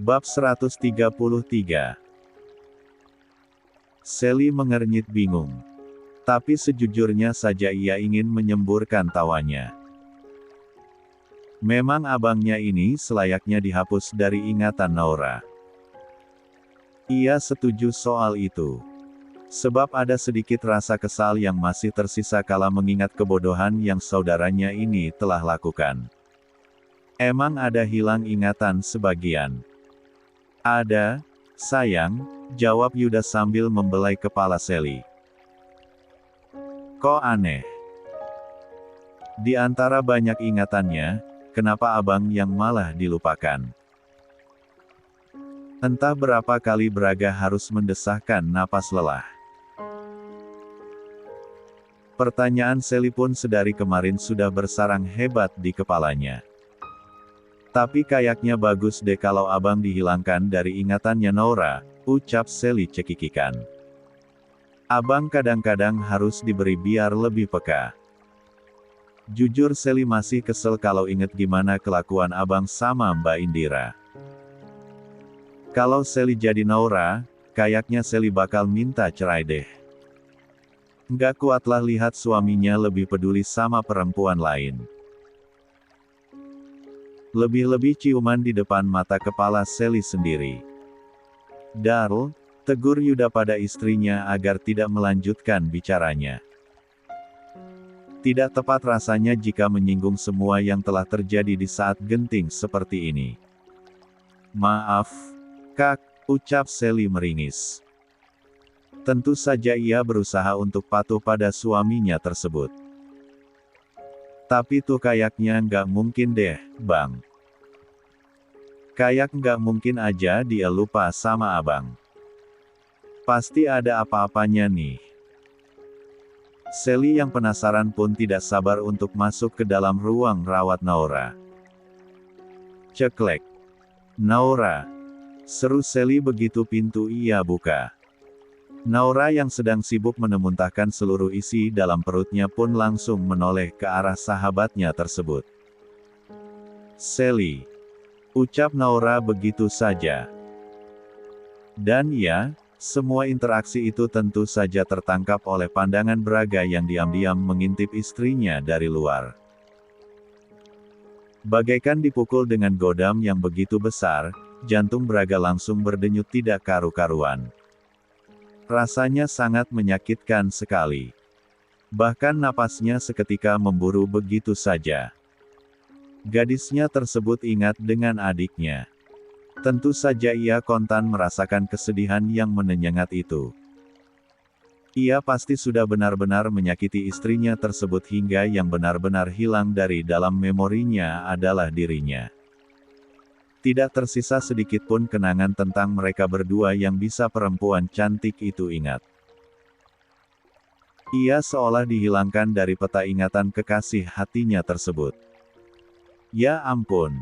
Bab 133. Sally mengernyit bingung. Tapi sejujurnya saja ia ingin menyemburkan tawanya. Memang abangnya ini selayaknya dihapus dari ingatan Naura. Ia setuju soal itu. Sebab ada sedikit rasa kesal yang masih tersisa kala mengingat kebodohan yang saudaranya ini telah lakukan. Emang ada hilang ingatan sebagian? Ada, sayang, jawab Yuda sambil membelai kepala Sally. Kok aneh? Di antara banyak ingatannya, kenapa abang yang malah dilupakan? Entah berapa kali Braga harus mendesahkan napas lelah. Pertanyaan Sally pun sedari kemarin sudah bersarang hebat di kepalanya. Tapi kayaknya bagus deh kalau abang dihilangkan dari ingatannya Naura, ucap Sally cekikikan. Abang kadang-kadang harus diberi biar lebih peka. Jujur Sally masih kesel kalau inget gimana kelakuan abang sama Mbak Indira. Kalau Sally jadi Naura, kayaknya Sally bakal minta cerai deh. Nggak kuatlah lihat suaminya lebih peduli sama perempuan lain. Lebih-lebih ciuman di depan mata kepala Sally sendiri. Darl, tegur Yuda pada istrinya agar tidak melanjutkan bicaranya. Tidak tepat rasanya jika menyinggung semua yang telah terjadi di saat genting seperti ini. Maaf, Kak, ucap Sally meringis. Tentu saja ia berusaha untuk patuh pada suaminya tersebut. Tapi tuh kayaknya nggak mungkin deh, Bang. Kayak nggak mungkin aja dia lupa sama abang. Pasti ada apa-apanya nih. Sally yang penasaran pun tidak sabar untuk masuk ke dalam ruang rawat Naura. Ceklek. Naura. Seru Sally begitu pintu ia buka. Naura yang sedang sibuk memuntahkan seluruh isi dalam perutnya pun langsung menoleh ke arah sahabatnya tersebut. Sally. Ucap Naura begitu saja. Dan ya, semua interaksi itu tentu saja tertangkap oleh pandangan Braga yang diam-diam mengintip istrinya dari luar. Bagaikan dipukul dengan godam yang begitu besar, jantung Braga langsung berdenyut tidak karu-karuan. Rasanya sangat menyakitkan sekali. Bahkan napasnya seketika memburu begitu saja. Gadisnya tersebut ingat dengan adiknya. Tentu saja ia kontan merasakan kesedihan yang menyengat itu. Ia pasti sudah benar-benar menyakiti istrinya tersebut hingga yang benar-benar hilang dari dalam memorinya adalah dirinya. Tidak tersisa sedikit pun kenangan tentang mereka berdua yang bisa perempuan cantik itu ingat. Ia seolah dihilangkan dari peta ingatan kekasih hatinya tersebut. Ya ampun.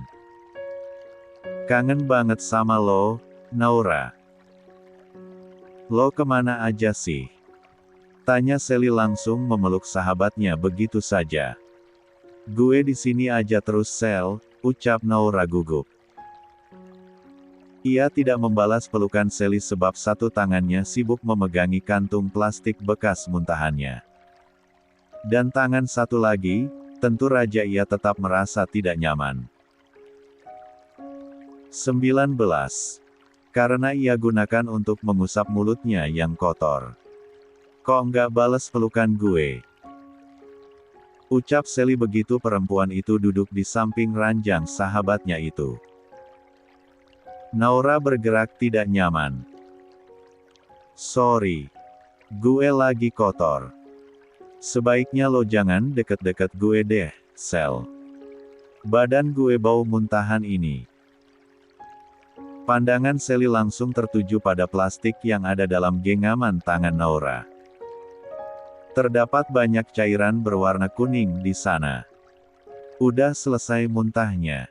Kangen banget sama lo, Naura. Lo kemana aja sih? Tanya Sally langsung memeluk sahabatnya begitu saja. Gue di sini aja terus Sel, ucap Naura gugup. Ia tidak membalas pelukan Sally sebab satu tangannya sibuk memegangi kantung plastik bekas muntahannya. Dan tangan satu lagi, tentu saja ia tetap merasa tidak nyaman. 19. Karena ia gunakan untuk mengusap mulutnya yang kotor. Kok nggak balas pelukan gue? Ucap Sally begitu perempuan itu duduk di samping ranjang sahabatnya itu. Naura bergerak tidak nyaman. Sorry. Gue lagi kotor. Sebaiknya lo jangan deket-deket gue deh, Sel. Badan gue bau muntahan ini. Pandangan Sally langsung tertuju pada plastik yang ada dalam genggaman tangan Naura. Terdapat banyak cairan berwarna kuning di sana. Udah selesai muntahnya?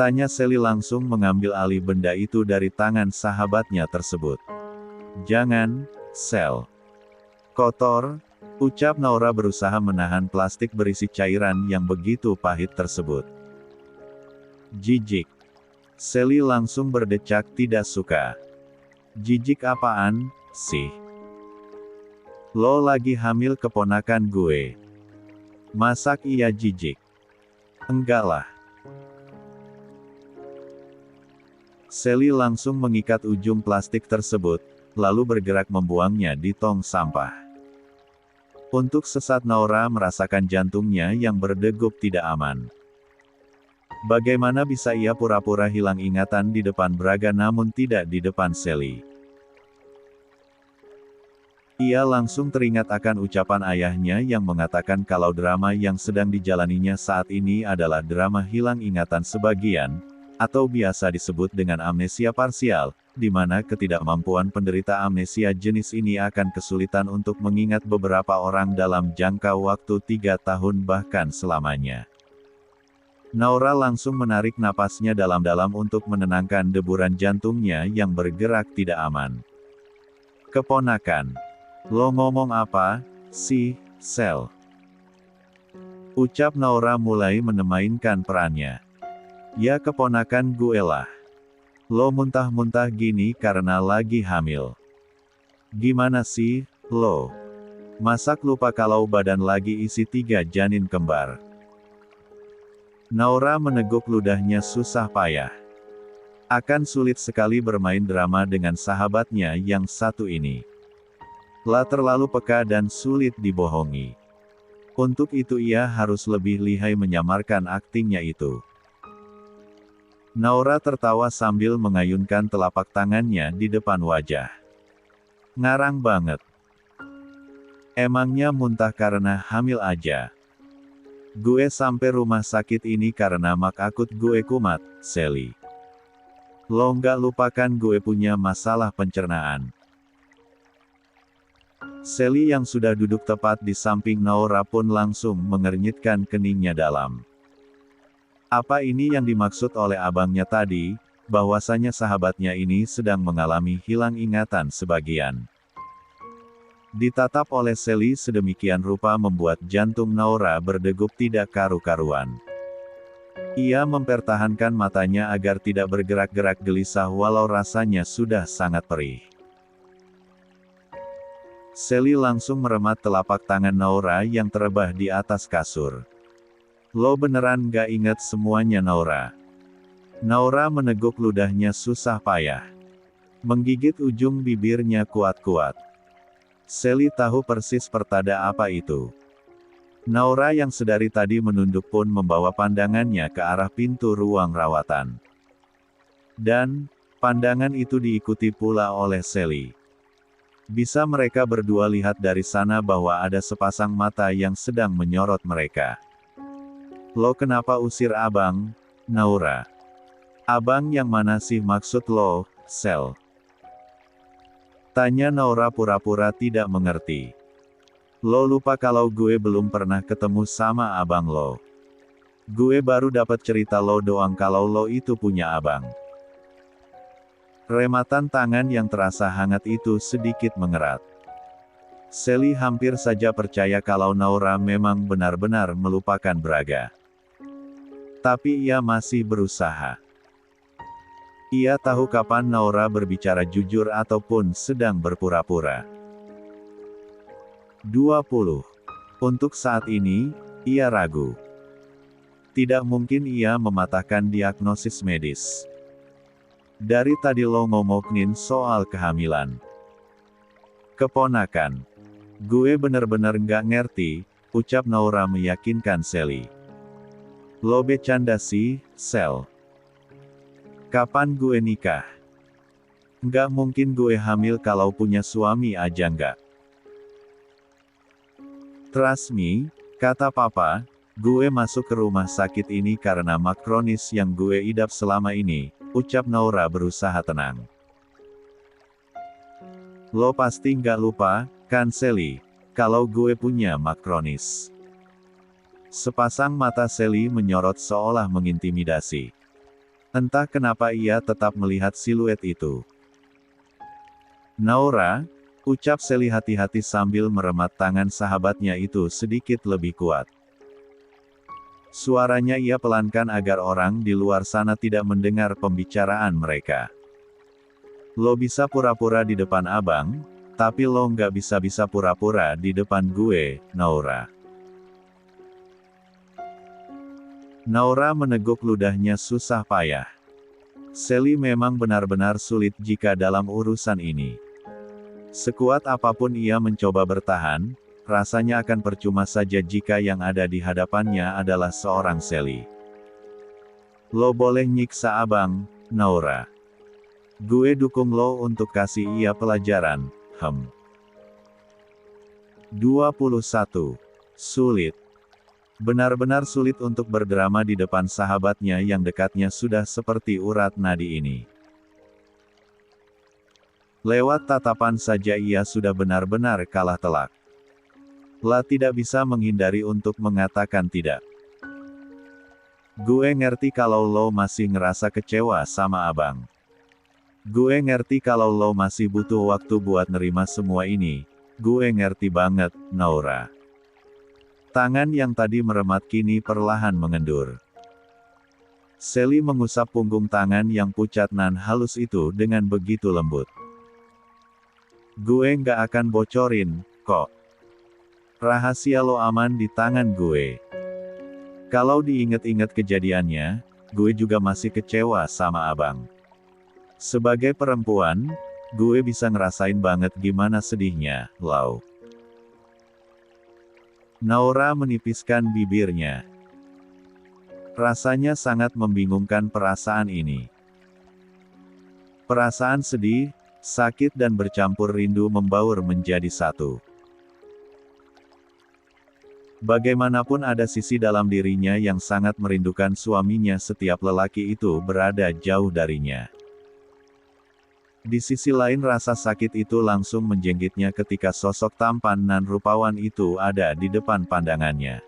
Tanya Sally langsung mengambil alih benda itu dari tangan sahabatnya tersebut. Jangan, Sel. Kotor, ucap Naura berusaha menahan plastik berisi cairan yang begitu pahit tersebut. Jijik. Sally langsung berdecak tidak suka. Jijik apaan, sih? Lo lagi hamil keponakan gue. Masak iya jijik? Enggak lah. Sally langsung mengikat ujung plastik tersebut, lalu bergerak membuangnya di tong sampah. Untuk sesaat Naura merasakan jantungnya yang berdegup tidak aman. Bagaimana bisa ia pura-pura hilang ingatan di depan Braga namun tidak di depan Sally? Ia langsung teringat akan ucapan ayahnya yang mengatakan kalau drama yang sedang dijalaninya saat ini adalah drama hilang ingatan sebagian, atau biasa disebut dengan amnesia parsial, di mana ketidakmampuan penderita amnesia jenis ini akan kesulitan untuk mengingat beberapa orang dalam jangka waktu 3 tahun bahkan selamanya. Naura langsung menarik napasnya dalam-dalam untuk menenangkan deburan jantungnya yang bergerak tidak aman. Keponakan. Lo ngomong apa, sih, Sel? Ucap Naura mulai menemainkan perannya. Ya keponakan gue lah. Lo muntah-muntah gini karena lagi hamil. Gimana sih, lo? Masak lupa kalau badan lagi isi 3 janin kembar? Naura meneguk ludahnya susah payah. Akan sulit sekali bermain drama dengan sahabatnya yang satu ini. Lah terlalu peka dan sulit dibohongi. Untuk itu ia harus lebih lihai menyamarkan aktingnya itu. Naura tertawa sambil mengayunkan telapak tangannya di depan wajah. Ngarang banget. Emangnya muntah karena hamil aja? Gue sampai rumah sakit ini karena mak akut gue kumat, Sally. Lo nggak lupakan gue punya masalah pencernaan. Sally yang sudah duduk tepat di samping Naura pun langsung mengernyitkan keningnya dalam. Apa ini yang dimaksud oleh abangnya tadi, bahwasanya sahabatnya ini sedang mengalami hilang ingatan sebagian? Ditatap oleh Sally sedemikian rupa membuat jantung Naura berdegup tidak karu-karuan. Ia mempertahankan matanya agar tidak bergerak-gerak gelisah walau rasanya sudah sangat perih. Sally langsung meremat telapak tangan Naura yang terebah di atas kasur. Lo beneran gak inget semuanya Naura? Naura meneguk ludahnya susah payah. Menggigit ujung bibirnya kuat-kuat. Sally tahu persis pertanda apa itu. Naura yang sedari tadi menunduk pun membawa pandangannya ke arah pintu ruang rawatan. Dan, pandangan itu diikuti pula oleh Sally. Bisa mereka berdua lihat dari sana bahwa ada sepasang mata yang sedang menyorot mereka. Lo kenapa usir abang, Naura? Abang yang mana sih maksud lo, Sel? Tanya Naura pura-pura tidak mengerti. Lo lupa kalau gue belum pernah ketemu sama abang lo. Gue baru dapat cerita lo doang kalau lo itu punya abang. Rematan tangan yang terasa hangat itu sedikit mengerat. Sally hampir saja percaya kalau Naura memang benar-benar melupakan Braga. Tapi ia masih berusaha. Ia tahu kapan Naura berbicara jujur ataupun sedang berpura-pura. 20. Untuk saat ini, ia ragu. Tidak mungkin ia mematahkan diagnosis medis. Dari tadi lo ngomongin soal kehamilan. Keponakan. Gue bener-bener nggak ngerti, ucap Naura meyakinkan Sally. Lo bercanda sih, Sel. Kapan gue nikah? Nggak mungkin gue hamil kalau punya suami aja nggak. Trust me, kata papa, gue masuk ke rumah sakit ini karena mak kronis yang gue idap selama ini, ucap Naura berusaha tenang. Lo pasti nggak lupa, kan Sally, kalau gue punya mak kronis. Sepasang mata Sally menyorot seolah mengintimidasi. Entah kenapa ia tetap melihat siluet itu. Naura, ucap Sally hati-hati sambil meremat tangan sahabatnya itu sedikit lebih kuat. Suaranya ia pelankan agar orang di luar sana tidak mendengar pembicaraan mereka. Lo bisa pura-pura di depan abang, tapi lo nggak bisa-bisa pura-pura di depan gue, Naura. Naura meneguk ludahnya susah payah. Sally memang benar-benar sulit jika dalam urusan ini. Sekuat apapun ia mencoba bertahan, rasanya akan percuma saja jika yang ada di hadapannya adalah seorang Sally. Lo boleh nyiksa abang, Naura. Gue dukung lo untuk kasih ia pelajaran, 21. Sulit. Benar-benar sulit untuk berdrama di depan sahabatnya yang dekatnya sudah seperti urat nadi ini. Lewat tatapan saja ia sudah benar-benar kalah telak. La tidak bisa menghindari untuk mengatakan tidak. Gue ngerti kalau lo masih ngerasa kecewa sama abang. Gue ngerti kalau lo masih butuh waktu buat nerima semua ini. Gue ngerti banget, Naura. Tangan yang tadi meremat kini perlahan mengendur. Sally mengusap punggung tangan yang pucat nan halus itu dengan begitu lembut. Gue nggak akan bocorin, kok. Rahasia lo aman di tangan gue. Kalau diinget-inget kejadiannya, gue juga masih kecewa sama abang. Sebagai perempuan, gue bisa ngerasain banget gimana sedihnya, Lau. Naura menipiskan bibirnya. Rasanya sangat membingungkan perasaan ini. Perasaan sedih, sakit dan bercampur rindu membaur menjadi satu. Bagaimanapun ada sisi dalam dirinya yang sangat merindukan suaminya setiap lelaki itu berada jauh darinya. Di sisi lain rasa sakit itu langsung menjenggitnya ketika sosok tampan nan rupawan itu ada di depan pandangannya.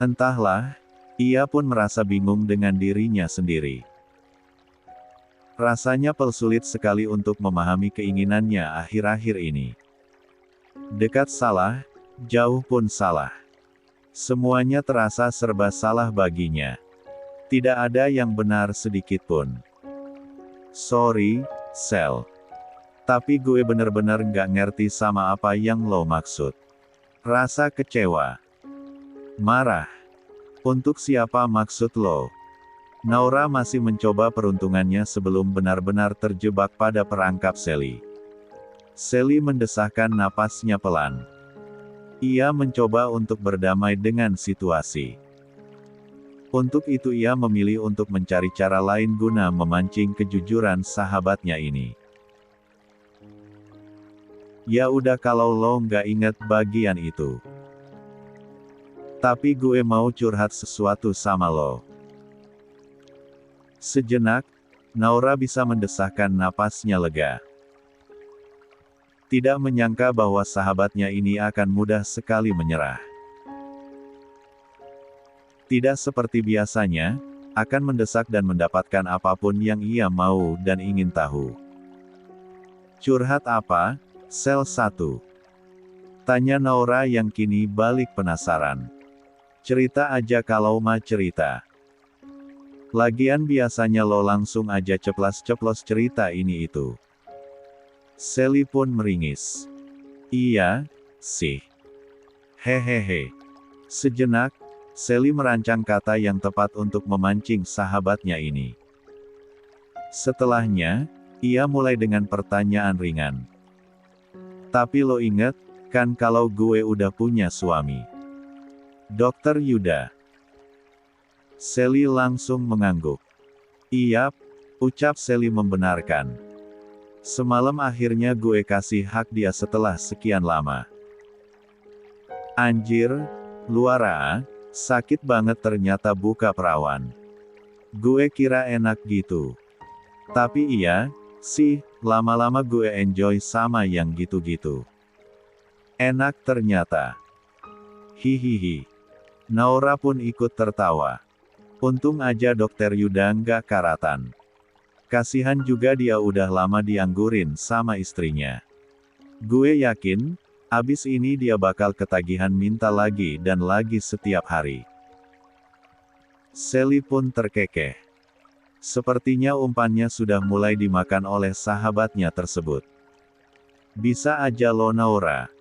Entahlah, ia pun merasa bingung dengan dirinya sendiri. Rasanya sulit sekali untuk memahami keinginannya akhir-akhir ini. Dekat salah, jauh pun salah. Semuanya terasa serba salah baginya. Tidak ada yang benar sedikit pun. Sorry, Sel. Tapi gue bener-bener nggak ngerti sama apa yang lo maksud. Rasa kecewa. Marah. Untuk siapa maksud lo? Naura masih mencoba peruntungannya sebelum benar-benar terjebak pada perangkap Sally. Sally mendesahkan napasnya pelan. Ia mencoba untuk berdamai dengan situasi. Untuk itu ia memilih untuk mencari cara lain guna memancing kejujuran sahabatnya ini. Ya udah kalau lo nggak inget bagian itu. Tapi gue mau curhat sesuatu sama lo. Sejenak, Naura bisa mendesahkan napasnya lega. Tidak menyangka bahwa sahabatnya ini akan mudah sekali menyerah. Tidak seperti biasanya, akan mendesak dan mendapatkan apapun yang ia mau dan ingin tahu. Curhat apa, Sel 1? Tanya Naura yang kini balik penasaran. Cerita aja kalau mah cerita. Lagian biasanya lo langsung aja ceplas-ceplos cerita ini itu. Sally pun meringis. Iya, sih. Hehehe. Sejenak, Sally merancang kata yang tepat untuk memancing sahabatnya ini. Setelahnya, ia mulai dengan pertanyaan ringan. Tapi lo inget, kan kalau gue udah punya suami? Dokter Yuda. Sally langsung mengangguk. Iyap, ucap Sally membenarkan. Semalam akhirnya gue kasih hak dia setelah sekian lama. Anjir, luara, sakit banget ternyata buka perawan. Gue kira enak gitu. Tapi iya, sih, lama-lama gue enjoy sama yang gitu-gitu. Enak ternyata. Hihihi. Naura pun ikut tertawa. Untung aja dokter Yuda nggak karatan. Kasihan juga dia udah lama dianggurin sama istrinya. Gue yakin, abis ini dia bakal ketagihan minta lagi dan lagi setiap hari. Sally pun terkekeh. Sepertinya umpannya sudah mulai dimakan oleh sahabatnya tersebut. Bisa aja lo Naura.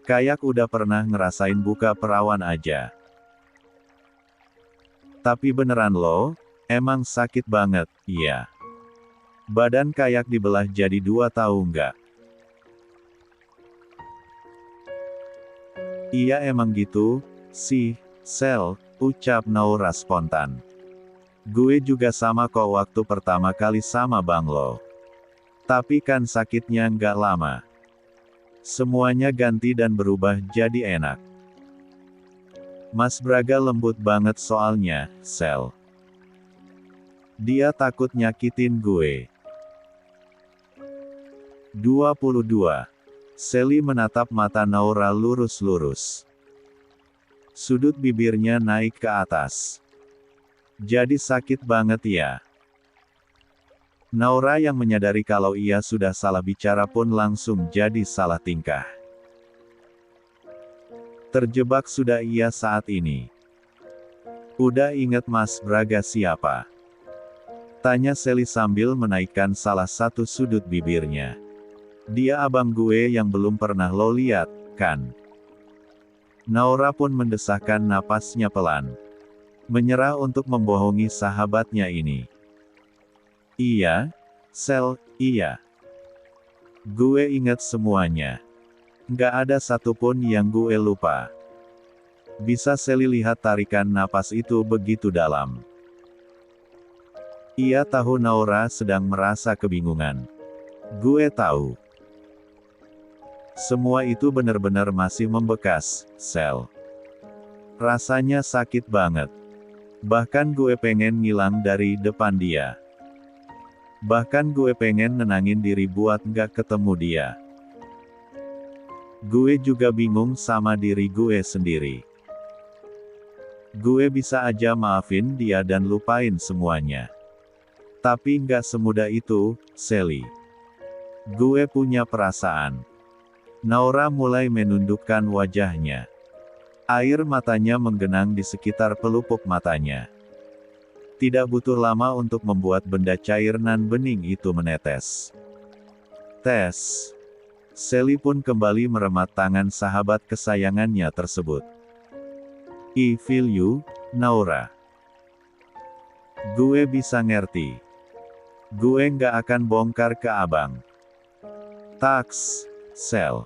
Kayak udah pernah ngerasain buka perawan aja. Tapi beneran lo, emang sakit banget, iya. Badan kayak dibelah jadi dua tahu nggak? Iya emang gitu, sih, Sel, ucap Naura spontan. Gue juga sama kok waktu pertama kali sama Bang Lo. Tapi kan sakitnya nggak lama. Semuanya ganti dan berubah jadi enak. Mas Braga lembut banget soalnya, Sel. Dia takut nyakitin gue. 22. Sally menatap mata Naura lurus-lurus. Sudut bibirnya naik ke atas. Jadi sakit banget ya. Naura yang menyadari kalau ia sudah salah bicara pun langsung jadi salah tingkah. Terjebak sudah ia saat ini. Udah inget Mas Braga siapa? Tanya Sally sambil menaikkan salah satu sudut bibirnya. Dia abang gue yang belum pernah lo lihat, kan? Naura pun mendesahkan napasnya pelan. Menyerah untuk membohongi sahabatnya ini. Iya, Sel, iya. Gue ingat semuanya. Nggak ada satupun yang gue lupa. Bisa Sally lihat tarikan napas itu begitu dalam. Ia tahu Naura sedang merasa kebingungan. Gue tahu. Semua itu benar-benar masih membekas, Sel. Rasanya sakit banget. Bahkan gue pengen ngilang dari depan dia. Bahkan gue pengen nenangin diri buat nggak ketemu dia. Gue juga bingung sama diri gue sendiri. Gue bisa aja maafin dia dan lupain semuanya. Tapi nggak semudah itu, Sally. Gue punya perasaan. Naura mulai menundukkan wajahnya. Air matanya menggenang di sekitar pelupuk matanya. Tidak butuh lama untuk membuat benda cair nan bening itu menetes. Tes. Sally pun kembali meremat tangan sahabat kesayangannya tersebut. I feel you, Naura. Gue bisa ngerti. Gue nggak akan bongkar ke abang. Taks, Sel.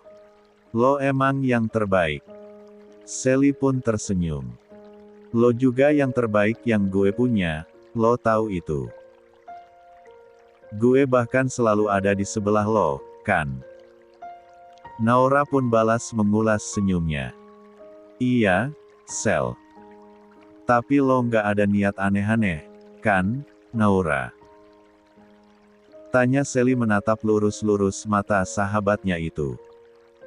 Lo emang yang terbaik. Sally pun tersenyum. Lo juga yang terbaik yang gue punya, lo tahu itu. Gue bahkan selalu ada di sebelah lo, kan? Naura pun balas mengulas senyumnya. Iya, Sel. Tapi lo nggak ada niat aneh-aneh, kan, Naura? Tanya Sally menatap lurus-lurus mata sahabatnya itu.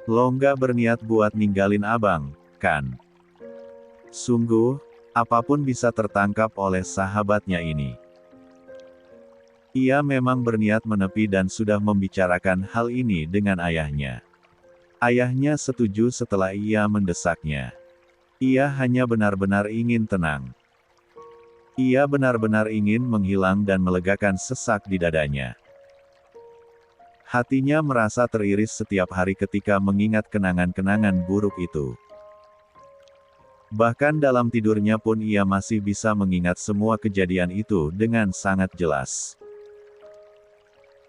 Lo nggak berniat buat ninggalin abang, kan? Sungguh, apapun bisa tertangkap oleh sahabatnya ini. Ia memang berniat menepi dan sudah membicarakan hal ini dengan ayahnya. Ayahnya setuju setelah ia mendesaknya. Ia hanya benar-benar ingin tenang. Ia benar-benar ingin menghilang dan melegakan sesak di dadanya. Hatinya merasa teriris setiap hari ketika mengingat kenangan-kenangan buruk itu. Bahkan dalam tidurnya pun ia masih bisa mengingat semua kejadian itu dengan sangat jelas.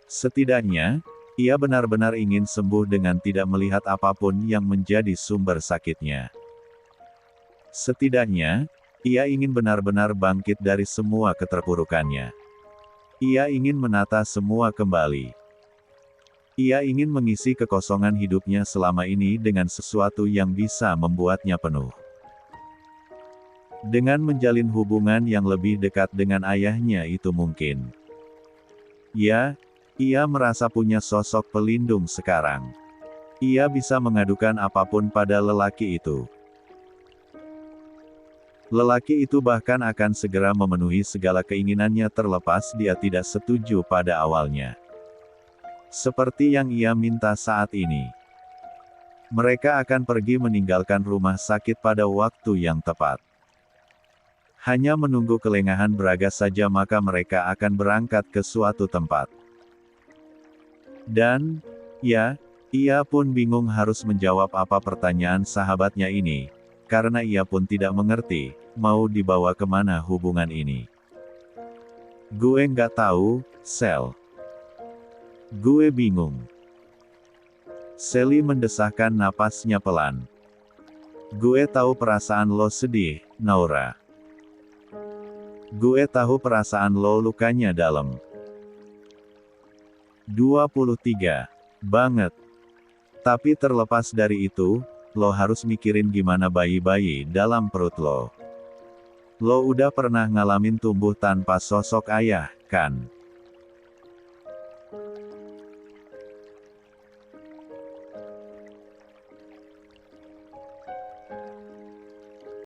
Setidaknya, ia benar-benar ingin sembuh dengan tidak melihat apapun yang menjadi sumber sakitnya. Setidaknya, ia ingin benar-benar bangkit dari semua keterpurukannya. Ia ingin menata semua kembali. Ia ingin mengisi kekosongan hidupnya selama ini dengan sesuatu yang bisa membuatnya penuh. Dengan menjalin hubungan yang lebih dekat dengan ayahnya itu mungkin. Ya, ia merasa punya sosok pelindung sekarang. Ia bisa mengadukan apapun pada lelaki itu. Lelaki itu bahkan akan segera memenuhi segala keinginannya terlepas dia tidak setuju pada awalnya. Seperti yang ia minta saat ini. Mereka akan pergi meninggalkan rumah sakit pada waktu yang tepat. Hanya menunggu kelengahan Braga saja maka mereka akan berangkat ke suatu tempat. Dan, ya, ia pun bingung harus menjawab apa pertanyaan sahabatnya ini, karena ia pun tidak mengerti, mau dibawa kemana hubungan ini. Gue nggak tahu, Sel. Gue bingung. Sally mendesahkan napasnya pelan. Gue tahu perasaan lo sedih, Naura. Gue tahu perasaan lo lukanya dalam. 23. Banget. Tapi terlepas dari itu, lo harus mikirin gimana bayi-bayi dalam perut lo. Lo udah pernah ngalamin tumbuh tanpa sosok ayah, kan?